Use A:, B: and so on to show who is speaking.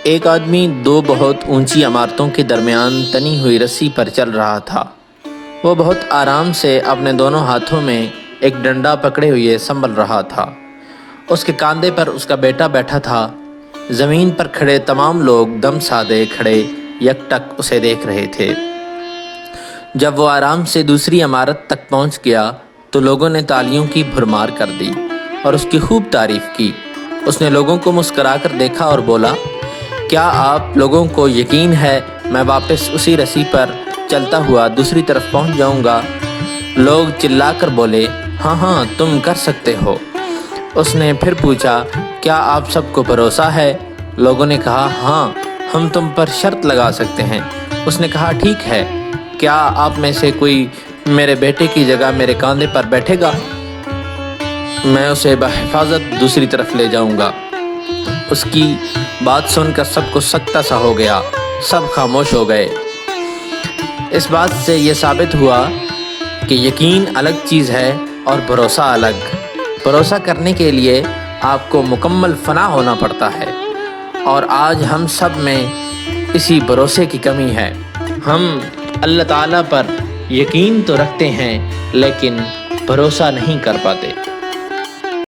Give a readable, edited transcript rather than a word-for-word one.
A: ایک آدمی دو بہت اونچی عمارتوں کے درمیان تنی ہوئی رسی پر چل رہا تھا۔ وہ بہت آرام سے اپنے دونوں ہاتھوں میں ایک ڈنڈا پکڑے ہوئے سنبھل رہا تھا۔ اس کے کاندھے پر اس کا بیٹا بیٹھا تھا۔ زمین پر کھڑے تمام لوگ دم سادے کھڑے یک ٹک اسے دیکھ رہے تھے۔ جب وہ آرام سے دوسری عمارت تک پہنچ گیا تو لوگوں نے تالیوں کی بھرمار کر دی اور اس کی خوب تعریف کی۔ اس نے لوگوں کو مسکرا کر دیکھا اور بولا، کیا آپ لوگوں کو یقین ہے میں واپس اسی رسی پر چلتا ہوا دوسری طرف پہنچ جاؤں گا؟ لوگ چلا کر بولے، ہاں ہاں تم کر سکتے ہو۔ اس نے پھر پوچھا، کیا آپ سب کو بھروسہ ہے؟ لوگوں نے کہا، ہاں ہم تم پر شرط لگا سکتے ہیں۔ اس نے کہا، ٹھیک ہے، کیا آپ میں سے کوئی میرے بیٹے کی جگہ میرے کاندھے پر بیٹھے گا؟ میں اسے بحفاظت دوسری طرف لے جاؤں گا۔ اس کی بات سن کر سب کو سکتہ سا ہو گیا، سب خاموش ہو گئے۔ اس بات سے یہ ثابت ہوا کہ یقین الگ چیز ہے اور بھروسہ الگ۔ بھروسہ کرنے کے لیے آپ کو مکمل فنا ہونا پڑتا ہے، اور آج ہم سب میں اسی بھروسے کی کمی ہے۔ ہم اللہ تعالیٰ پر یقین تو رکھتے ہیں لیکن بھروسہ نہیں کر پاتے۔